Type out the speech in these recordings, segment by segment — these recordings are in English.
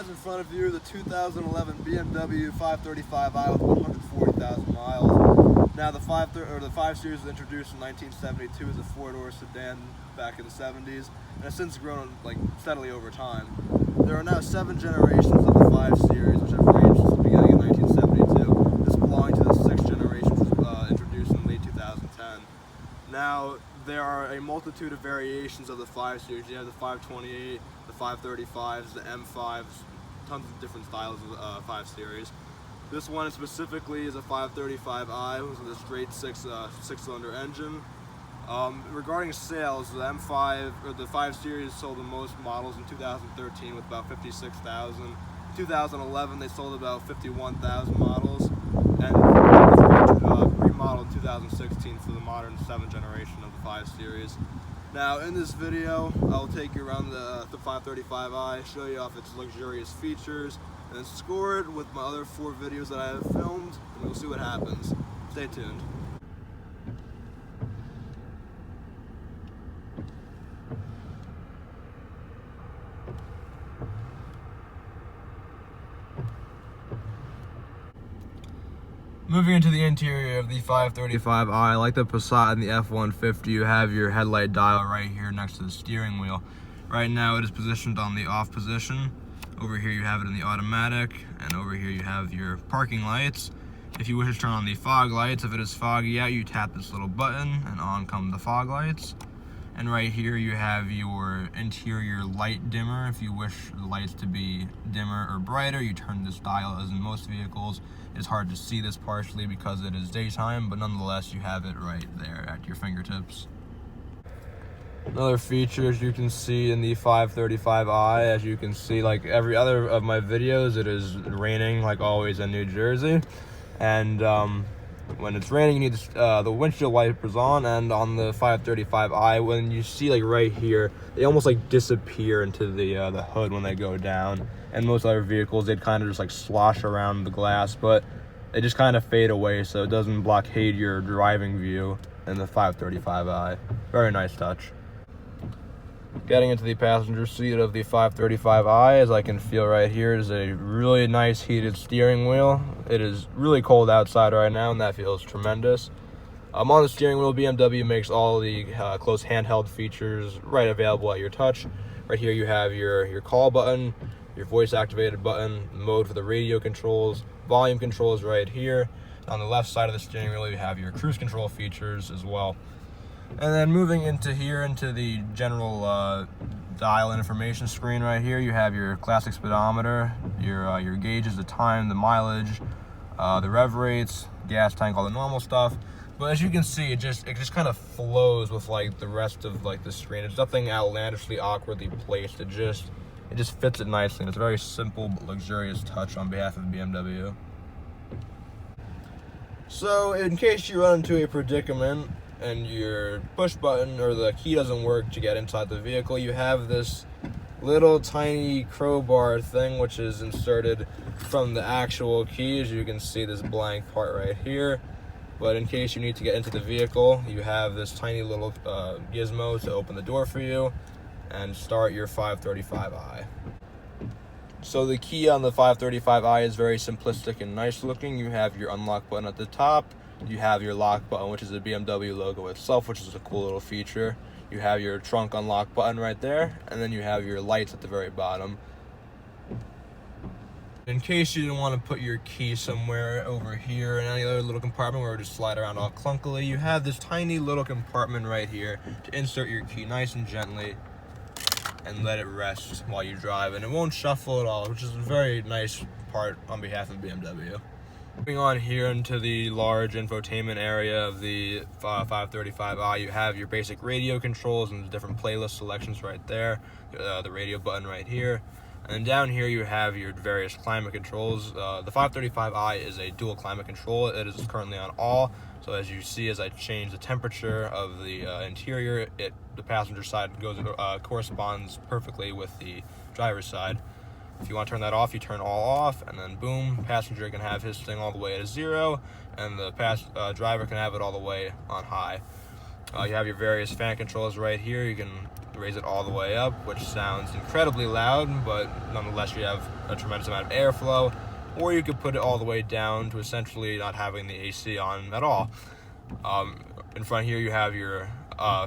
have in front of you the 2011 BMW 535i with 140,000 miles. Now the 5 Series was introduced in 1972 as a four-door sedan back in the 70s, and has since grown steadily over time. There are now 7 generations of the 5 Series, which have ranged since the beginning of 1972. This belonging to the 6th generation, which was introduced in late 2010. Now, there are a multitude of variations of the 5 Series. You have the 528, the 535s, the M5s, tons of different styles of the 5 Series. This one specifically is a 535i with a straight six-cylinder engine. Regarding sales, the the 5 Series sold the most models in 2013 with about 56,000. In 2011, they sold about 51,000 models, and remodeled in 2016 for the modern 7th generation of the 5 Series. Now, in this video, I'll take you around the 535i, show you off its luxurious features, and then score it with my other 4 videos that I have filmed, and we'll see what happens. Stay tuned. Moving into the interior of the 535i, like the Passat and the F-150, you have your headlight dial right here next to the steering wheel. Right now it is positioned on the off position. Over here you have it in the automatic, and over here you have your parking lights. If you wish to turn on the fog lights, if it is foggy out, you tap this little button and on come the fog lights. And right here you have your interior light dimmer. If you wish the lights to be dimmer or brighter, you turn this dial, as in most vehicles. It's hard to see this partially because it is daytime, but nonetheless you have it right there at your fingertips. Another feature, as you can see in the 535i, as you can see, like every other of my videos, it is raining like always in New Jersey. And when it's raining, you need the windshield wipers on, and on the 535i, when you see like right here, they almost like disappear into the hood when they go down. And most other vehicles, they'd kind of just like slosh around the glass, but they just kind of fade away so it doesn't blockade your driving view in the 535i. Very nice touch. Getting into the passenger seat of the 535i, as I can feel right here, is a really nice heated steering wheel. It is really cold outside right now, and that feels tremendous. On the steering wheel, BMW makes all the close handheld features right available at your touch. Right here you have your call button, your voice activated button, mode for the radio controls, volume controls right here. On the left side of the steering wheel, you have your cruise control features as well. And then moving into the general dial information screen right here, you have your classic speedometer, your gauges, the time, the mileage, the rev rates, gas tank, all the normal stuff. But as you can see, it just kind of flows with like the rest of like the screen. It's nothing outlandishly awkwardly placed. It just fits it nicely, and it's a very simple but luxurious touch on behalf of BMW. So in case you run into a predicament and your push button or the key doesn't work to get inside the vehicle, you have this little tiny crowbar thing which is inserted from the actual key. As you can see, this blank part right here. But in case you need to get into the vehicle, you have this tiny little gizmo to open the door for you and start your 535i. So the key on the 535i is very simplistic and nice looking. You have your unlock button at the top. You have your lock button, which is the BMW logo itself, which is a cool little feature. You have your trunk unlock button right there, and then you have your lights at the very bottom. In case you didn't want to put your key somewhere over here in any other little compartment where it would just slide around all clunkily, you have this tiny little compartment right here to insert your key nice and gently and let it rest while you drive, and it won't shuffle at all, which is a very nice part on behalf of BMW. Moving on here into the large infotainment area of the 535i, you have your basic radio controls and the different playlist selections right there, the radio button right here. And down here you have your various climate controls. The 535i is a dual climate control. It is currently on all. So as you see, as I change the temperature of the interior, the passenger side corresponds perfectly with the driver's side. If you want to turn that off, you turn all off, and then boom, passenger can have his thing all the way at 0, and the driver can have it all the way on high. You have your various fan controls right here. You can raise it all the way up, which sounds incredibly loud, but nonetheless you have a tremendous amount of airflow. Or you could put it all the way down to essentially not having the AC on at all. In front here you have your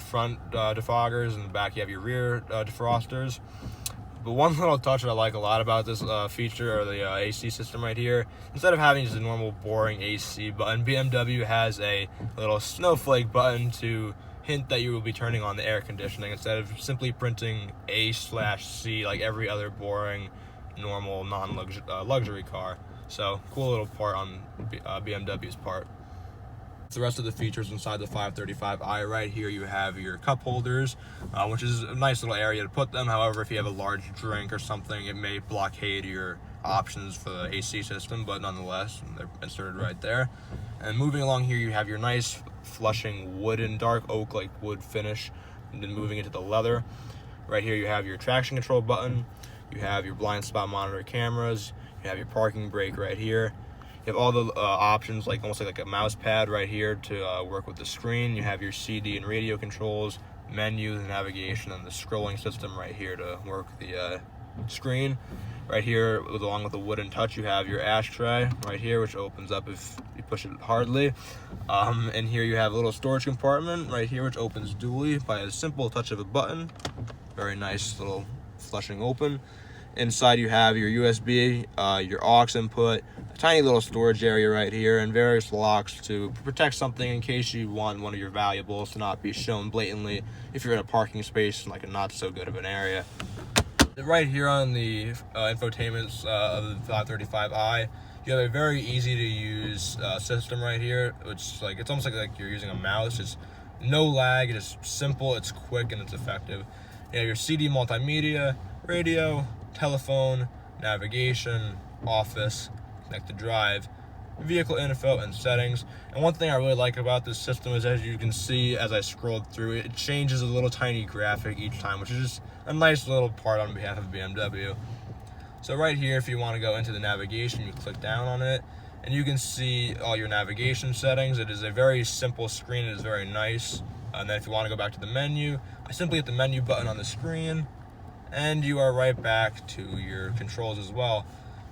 front defoggers, and in the back you have your rear defrosters. But one little touch that I like a lot about this feature, or the AC system right here, instead of having just a normal boring AC button, BMW has a little snowflake button to hint that you will be turning on the air conditioning, instead of simply printing A/C like every other boring, normal, non-luxury car. So, cool little part on BMW's part. The rest of the features inside the 535i, right here you have your cup holders, which is a nice little area to put them. However, if you have a large drink or something, it may blockade your options for the AC system, but nonetheless, they're inserted right there. And moving along here, you have your nice flushing wooden, dark oak like wood finish, and then moving into the leather. Right here you have your traction control button, you have your blind spot monitor cameras, you have your parking brake right here. You have all the options, like almost like a mouse pad right here to work with the screen. You have your CD and radio controls, menu, the navigation, and the scrolling system right here to work the screen. Right here, along with the wooden touch, you have your ashtray right here, which opens up if you push it hardly. And here you have a little storage compartment right here, which opens dually by a simple touch of a button. Very nice little flushing open. Inside you have your USB, your aux input, a tiny little storage area right here, and various locks to protect something in case you want one of your valuables to not be shown blatantly if you're in a parking space in like a not so good of an area. Right here on the infotainment of the 535i, you have a very easy to use system right here, which like it's almost like you're using a mouse. It's no lag, it's simple, it's quick, and it's effective. You have your CD multimedia, radio, telephone, navigation, office, connect to drive, vehicle info, and settings. And one thing I really like about this system is, as you can see as I scrolled through it, it changes a little tiny graphic each time, which is just a nice little part on behalf of BMW. So right here, if you want to go into the navigation, you click down on it, and you can see all your navigation settings. It is a very simple screen, it is very nice. And then if you want to go back to the menu, I simply hit the menu button on the screen, and you are right back to your controls as well.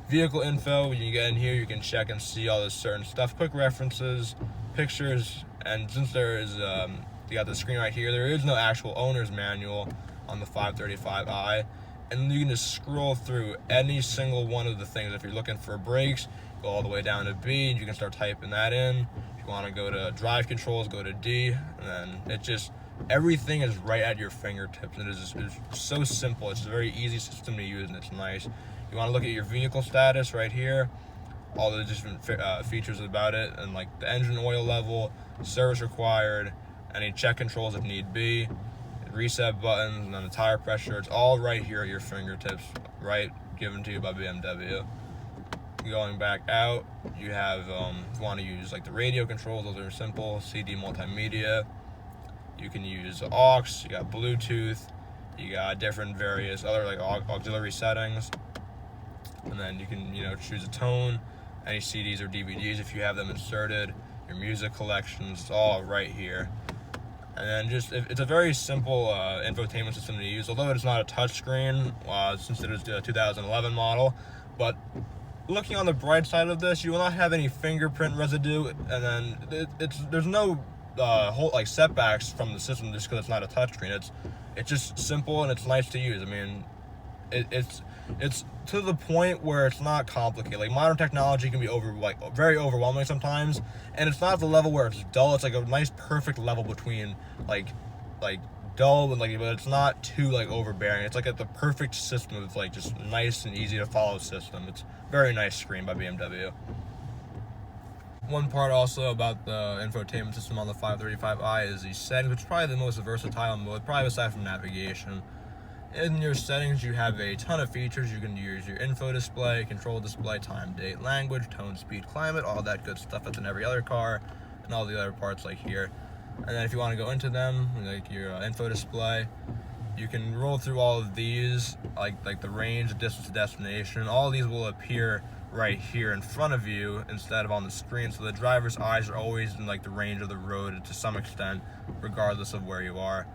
Vehicle info, when you get in here, you can check and see all this certain stuff, quick references, pictures, and since there is, you got the screen right here, there is no actual owner's manual on the 535i, and you can just scroll through any single one of the things. If you're looking for brakes, go all the way down to B, and you can start typing that in. If you want to go to drive controls, go to D, and then it just, everything is right at your fingertips. It is so simple. It's a very easy system to use, and it's nice. You want to look at your vehicle status right here, all the different features about it, and like the engine oil level, service required, any check controls if need be, reset buttons, and then the tire pressure. It's all right here at your fingertips, right, given to you by BMW. Going back out, you have, if you want to use like the radio controls, those are simple, CD multimedia. You can use aux, you got Bluetooth, you got different various other like auxiliary settings. And then you can, choose a tone, any CDs or DVDs if you have them inserted, your music collections, it's all right here. And then it's a very simple infotainment system to use, although it's not a touchscreen since it is the 2011 model. But looking on the bright side of this, you will not have any fingerprint residue, and then there's no whole like setbacks from the system just because it's not a touchscreen. It's just simple and it's nice to use. I mean, it's to the point where it's not complicated. Like modern technology can be very overwhelming sometimes, and it's not the level where it's dull. It's like a nice perfect level between like dull and but it's not too overbearing. It's like the perfect system of just nice and easy to follow system. It's very nice screen by BMW. One part also about the infotainment system on the 535i is the settings, which is probably the most versatile mode, probably aside from navigation. In your settings, you have a ton of features. You can use your info display, control display, time, date, language, tone, speed, climate, all that good stuff that's in every other car, and all the other parts like here. And then if you want to go into them, like your info display, you can roll through all of these, like the range, the distance to destination. All of these will appear right here in front of you instead of on the screen, so the driver's eyes are always in the range of the road to some extent, regardless of where you are.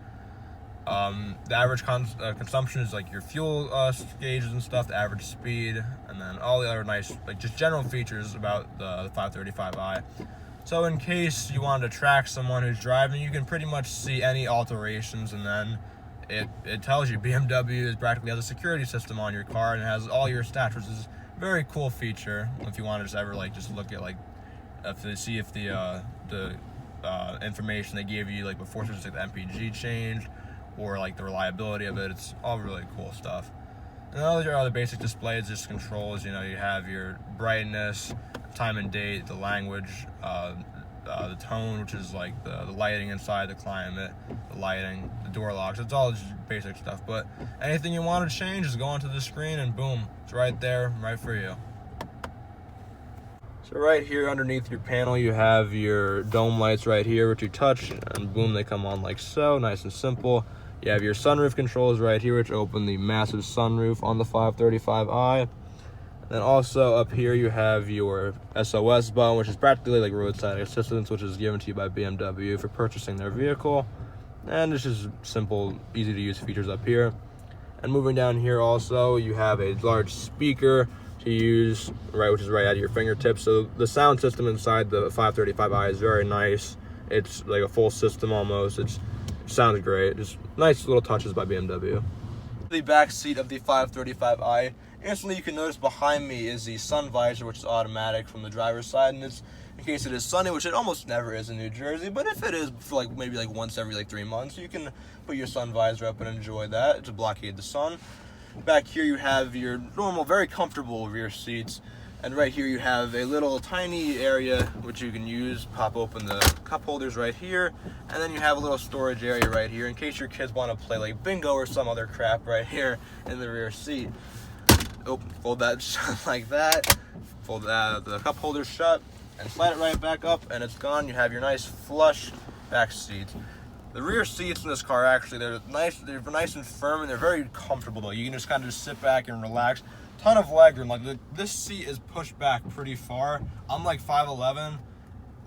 The average consumption is like your fuel gauges and stuff, the average speed, and then all the other nice, like just general features about the 535i. So in case you wanted to track someone who's driving, you can pretty much see any alterations, and then it tells you. BMW practically has a security system on your car, and it has all your stats, which is a very cool feature if you want to just ever like just look at like if they see if the information they gave you like before, such as like the MPG changed or like the reliability of it. It's all really cool stuff. And all your other basic displays, just controls. You know, you have your brightness, time and date, the language, the tone, which is like the lighting inside, the climate, the lighting, the door locks. It's all just basic stuff. But anything you want to change, just go onto the screen and boom, it's right there, right for you. So right here underneath your panel, you have your dome lights right here, which you touch and boom, they come on like so, nice and simple. You have your sunroof controls right here, which open the massive sunroof on the 535i. And then also up here you have your SOS button, which is practically like roadside assistance, which is given to you by BMW for purchasing their vehicle. And it's just simple, easy to use features up here. And moving down here also, you have a large speaker to use, right, which is right at your fingertips. So the sound system inside the 535i is very nice. It's like a full system almost. It sounds great. Just nice little touches by BMW. The back seat of the 535i, instantly you can notice behind me is the sun visor, which is automatic from the driver's side, and it's in case it is sunny, which it almost never is in New Jersey, but if it is for like maybe like once every like 3 months, you can put your sun visor up and enjoy that to blockade the sun. Back here you have your normal, very comfortable rear seats, and right here you have a little tiny area which you can use. Pop open the cup holders right here, and then you have a little storage area right here in case your kids want to play like bingo or some other crap right here in the rear seat. Oh, fold that shut like that, fold the cup holders shut, and slide it right back up, and it's gone. You have your nice flush back seats. The rear seats in this car, actually, they're nice and firm, and they're very comfortable though. You can just kind of just sit back and relax. Ton of legroom. Like this seat is pushed back pretty far. I'm like 5'11".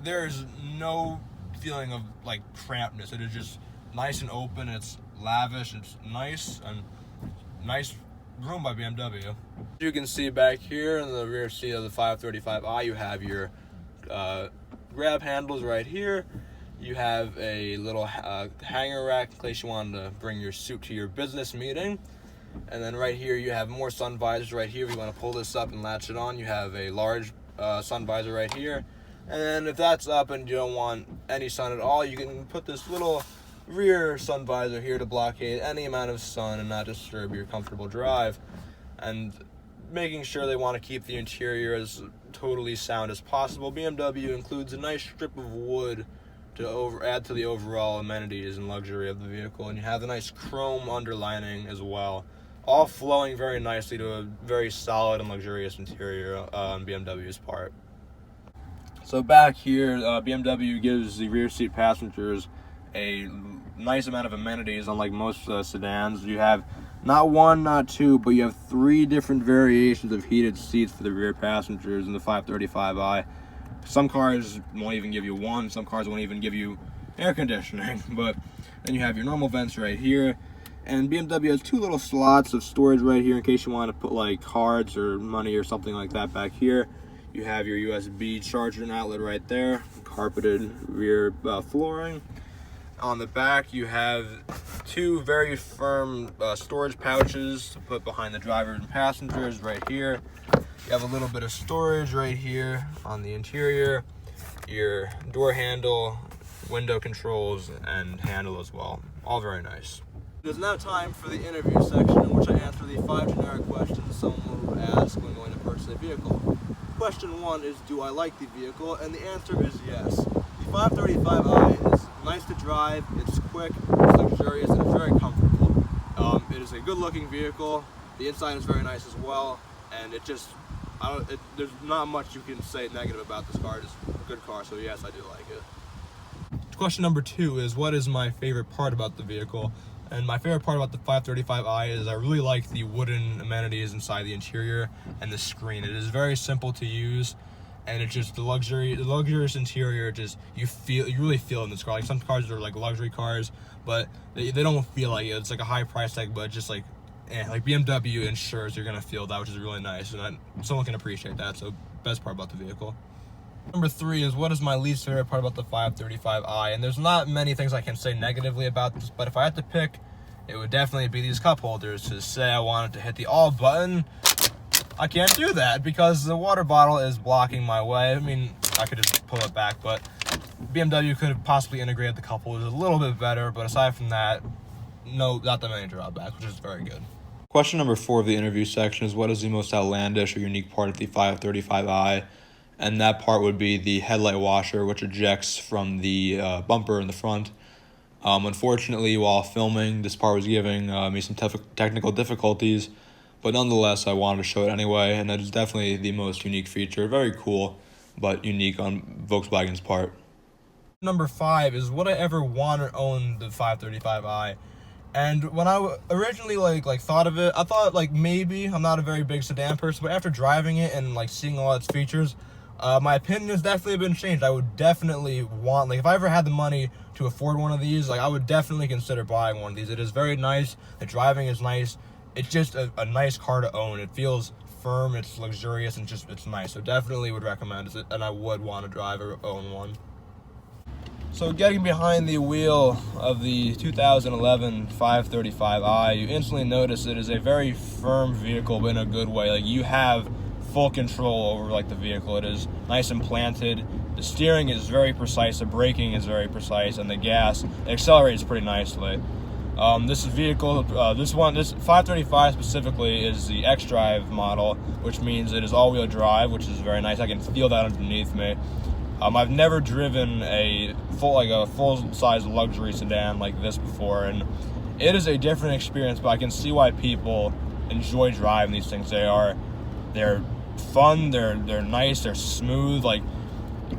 There's no feeling of like crampedness. It is just nice and open. It's lavish. It's nice and nice room by BMW. You can see back here in the rear seat of the 535i, you have your grab handles right here. You have a little hanger rack in case you wanted to bring your suit to your business meeting. And then right here you have more sun visors right here. If you want to pull this up and latch it on, you have a large sun visor right here. And then if that's up and you don't want any sun at all, you can put this little rear sun visor here to blockade any amount of sun and not disturb your comfortable drive. And making sure they want to keep the interior as totally sound as possible, BMW includes a nice strip of wood to add to the overall amenities and luxury of the vehicle, and you have the nice chrome underlining as well, all flowing very nicely to a very solid and luxurious interior on BMW's part. So back here, BMW gives the rear seat passengers a nice amount of amenities. Unlike most sedans, you have not one, not two, but you have 3 different variations of heated seats for the rear passengers in the 535i. Some cars won't even give you one, some cars won't even give you air conditioning, but then you have your normal vents right here, and BMW has 2 little slots of storage right here in case you want to put like cards or money or something like that back here. You have your USB charger and outlet right there, carpeted rear flooring. On the back you have 2 very firm storage pouches to put behind the driver and passengers right here. You have a little bit of storage right here on the interior, your door handle, window controls, and handle as well. All very nice. It is now time for the interview section, in which I answer the 5 generic questions someone would ask when going to purchase a vehicle. Question 1 is, do I like the vehicle? And the answer is yes. The 535i is nice to drive, it's quick, it's luxurious, and it's very comfortable. It is a good looking vehicle, the inside is very nice as well, and it just, there's not much you can say negative about this car. It's a good car, so yes, I do like it. Question number 2 is, what is my favorite part about the vehicle? And my favorite part about the 535i is I really like the wooden amenities inside the interior and the screen. It is very simple to use. and it's just the luxurious interior. Just you really feel in this car. Like some cars are like luxury cars, but they don't feel like it. It's like a high price tag, but just like BMW ensures you're gonna feel that, which is really nice, and someone can appreciate that. So best part about the vehicle. Number 3 is what is my least favorite part about the 535i, and there's not many things I can say negatively about this, but if I had to pick, it would definitely be these cup holders. To say I wanted to hit the all button, I can't do that because the water bottle is blocking my way. I mean, I could just pull it back, but BMW could have possibly integrated the cup holders a little bit better, but aside from that, no, not that many drawbacks, which is very good. Question number 4 of the interview section is what is the most outlandish or unique part of the 535i? And that part would be the headlight washer, which ejects from the bumper in the front. Unfortunately, while filming, this part was giving me some technical difficulties, but nonetheless, I wanted to show it anyway, and that is definitely the most unique feature. Very cool, but unique on Volkswagen's part. Number 5 is would I ever want to own the 535i? And when I originally like thought of it, I thought like maybe. I'm not a very big sedan person, but after driving it and like seeing all its features, my opinion has definitely been changed. I would definitely want, like if I ever had the money to afford one of these, like I would definitely consider buying one of these. It is very nice. The driving is nice. It's just a nice car to own. It feels firm, it's luxurious, and just it's nice. So definitely would recommend it, and I would want to drive or own one. So getting behind the wheel of the 2011 535i, you instantly notice it is a very firm vehicle, but in a good way. Like you have full control over like the vehicle. It is nice and planted. The steering is very precise. The braking is very precise, and the gas it accelerates pretty nicely. This vehicle, this 535 specifically is the xDrive model, which means it is all-wheel drive, which is very nice. I can feel that underneath me. I've never driven a full-size luxury sedan like this before, and it is a different experience, but I can see why people enjoy driving these things. They're fun, they're nice, they're smooth. Like,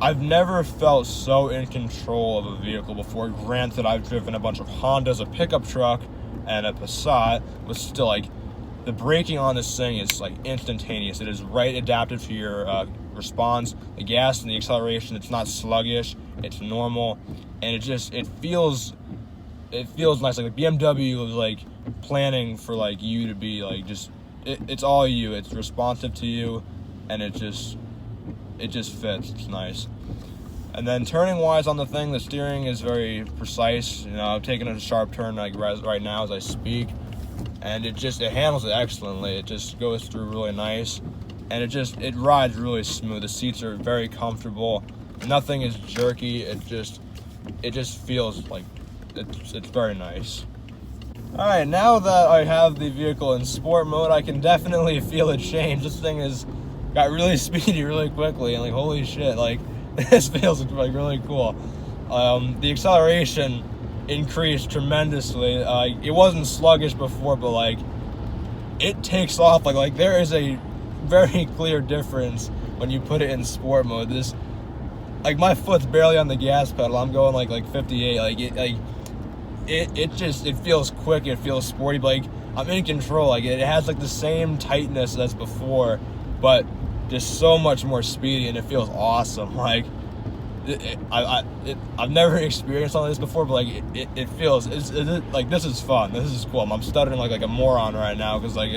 I've never felt so in control of a vehicle before. Granted, I've driven a bunch of Hondas, a pickup truck, and a Passat, but still, like, the braking on this thing is like instantaneous. It is right adaptive to your response. The gas and the acceleration, it's not sluggish, it's normal, and it feels nice. Like BMW was like planning for like you to be like it's all you. It's responsive to you, and it just fits. It's nice. And then turning wise on the thing, the steering is very precise. You know, I'm taking a sharp turn like right now as I speak, and it handles it excellently. It just goes through really nice, and it rides really smooth. The seats are very comfortable. Nothing is jerky. It just feels like it's very nice. Alright, now that I have the vehicle in sport mode, I can definitely feel it change. This thing got really speedy really quickly, and like holy shit, like this feels like really cool. The acceleration increased tremendously. It wasn't sluggish before, but like it takes off. Like there is a very clear difference when you put it in sport mode. Like my foot's barely on the gas pedal. I'm going like 58. It feels quick. It feels sporty. But like I'm in control. Like it has like the same tightness as before, but just so much more speedy, and it feels awesome. Like I've never experienced all this before, but like it feels like this is fun. This is cool. I'm stuttering like a moron right now because like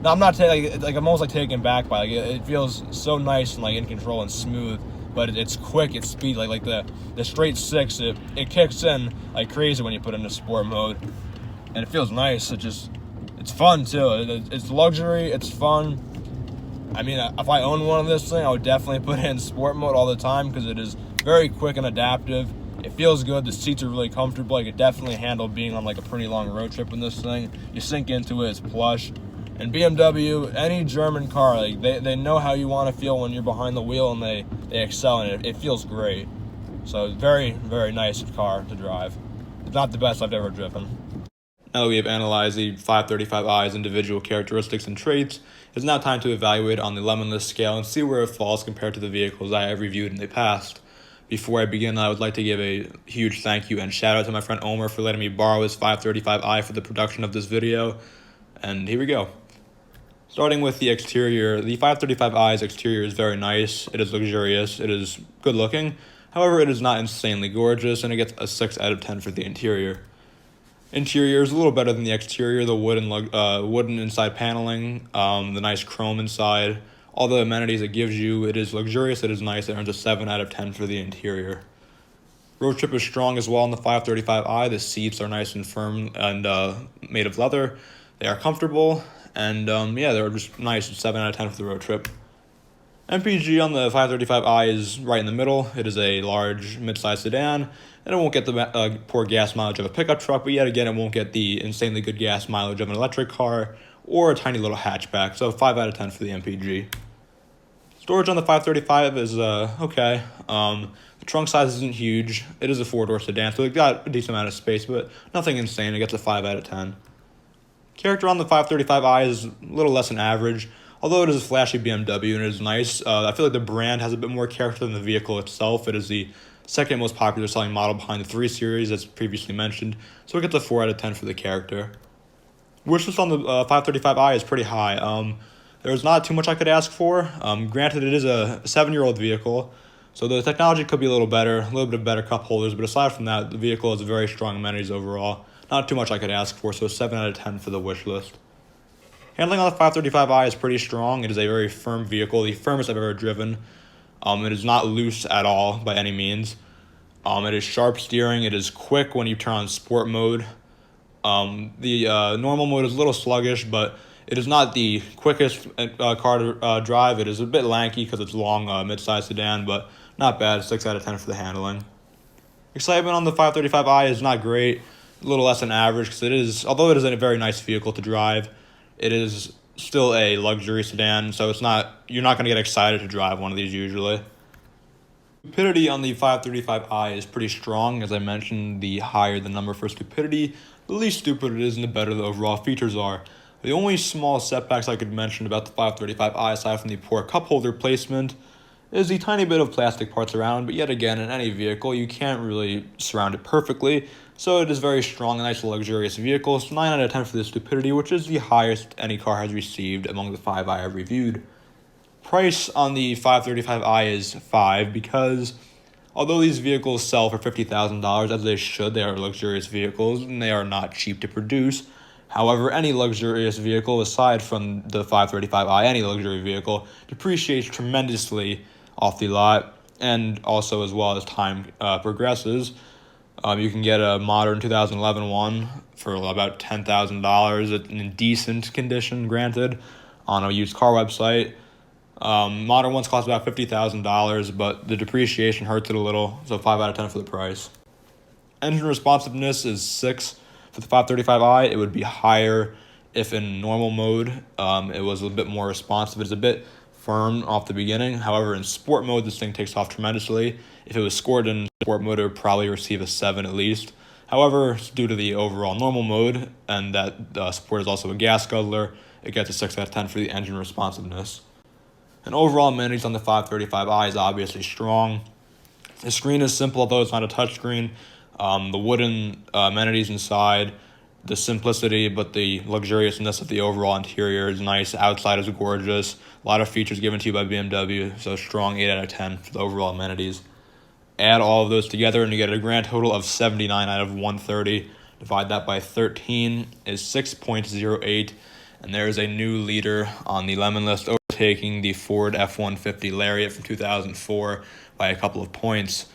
I'm not like I'm almost like taken back by like it feels so nice and like in control and smooth, but it's quick. It's speed. Like the straight 6. It kicks in like crazy when you put it into sport mode, and it feels nice. It's fun too. It's luxury. It's fun. I mean, if I owned one of this thing, I would definitely put it in sport mode all the time because it is very quick and adaptive. It feels good. The seats are really comfortable. I could definitely handle being on like a pretty long road trip in this thing. You sink into it. It's plush. And BMW, any German car, like they know how you want to feel when you're behind the wheel, and they excel in it. It feels great. So very, very nice car to drive. It's not the best I've ever driven. Now that we have analyzed the 535i's individual characteristics and traits, it's now time to evaluate on the Lemonless scale and see where it falls compared to the vehicles I have reviewed in the past. Before I begin, I would like to give a huge thank you and shout out to my friend Omer for letting me borrow his 535i for the production of this video. And here we go. Starting with the exterior, the 535i's exterior is very nice, it is luxurious, it is good looking. However, it is not insanely gorgeous, and it gets a 6 out of 10 for the interior. Interior is a little better than the exterior, the wooden inside paneling, the nice chrome inside, all the amenities it gives you. It is luxurious, it is nice, it earns a 7 out of 10 for the interior. Road trip is strong as well on the 535i. The seats are nice and firm and made of leather. They are comfortable, and they're just nice. 7 out of 10 for the road trip. MPG on the 535i is right in the middle. It is a large mid-size sedan, and it won't get the poor gas mileage of a pickup truck, but yet again, it won't get the insanely good gas mileage of an electric car or a tiny little hatchback, so 5 out of 10 for the MPG. Storage on the 535 is okay. The trunk size isn't huge. It is a 4-door sedan, so it got a decent amount of space, but nothing insane. It gets a 5 out of 10. Character on the 535i is a little less than average, although it is a flashy BMW and it is nice. I feel like the brand has a bit more character than the vehicle itself. It is the second most popular selling model behind the 3 Series, as previously mentioned, so it gets a 4 out of 10 for the character. Wishlist on the 535i is pretty high. There's not too much I could ask for. Granted, it is a 7-year-old vehicle, so the technology could be a little better, a little bit better cup holders, but aside from that, the vehicle has very strong amenities overall. Not too much I could ask for, so 7 out of 10 for the wish list. Handling on the 535i is pretty strong. It is a very firm vehicle, the firmest I've ever driven. It is not loose at all by any means. It is sharp steering. It is quick when you turn on sport mode. The normal mode is a little sluggish, but it is not the quickest car to drive. It is a bit lanky because it's long, mid-size sedan, but not bad. 6 out of 10 for the handling. Excitement on the 535i is not great. A little less than average because it is, although it is a very nice vehicle to drive, it is still a luxury sedan, so you're not going to get excited to drive one of these usually. Stupidity on the 535i is pretty strong. As I mentioned, the higher the number for stupidity, the least stupid it is and the better the overall features are. The only small setbacks I could mention about the 535i, aside from the poor cup holder placement, is the tiny bit of plastic parts around, but yet again, in any vehicle, you can't really surround it perfectly, so it is very strong, a nice luxurious vehicle. So 9 out of 10 for the stupidity, which is the highest any car has received among the 5 I have reviewed. Price on the 535i is 5 because although these vehicles sell for $50,000, as they should, they are luxurious vehicles and they are not cheap to produce. However, any luxurious vehicle, aside from the 535i, any luxury vehicle, depreciates tremendously off the lot, and also as well as time progresses. You can get a modern 2011 one for about $10,000 in decent condition, granted, on a used car website. Modern ones cost about $50,000, but the depreciation hurts it a little, so 5 out of 10 for the price. Engine responsiveness is 6 for the 535i. It would be higher if in normal mode it was a bit more responsive. It's a bit firm off the beginning. However, in sport mode, this thing takes off tremendously. If it was scored in sport mode, it would probably receive a 7 at least. However, due to the overall normal mode and that sport is also a gas guzzler, it gets a 6 out of 10 for the engine responsiveness. And overall amenities on the 535i is obviously strong. The screen is simple, although it's not a touchscreen. The wooden amenities inside, the simplicity but the luxuriousness of the overall interior is nice. Outside is gorgeous. A lot of features given to you by BMW, so strong 8 out of 10 for the overall amenities. Add all of those together and you get a grand total of 79 out of 130. Divide that by 13 is 6.08, and there is a new leader on the lemon list, overtaking the Ford F-150 Lariat from 2004 by a couple of points.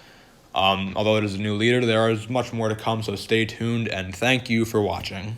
Although it is a new leader, there is much more to come, so stay tuned, and thank you for watching.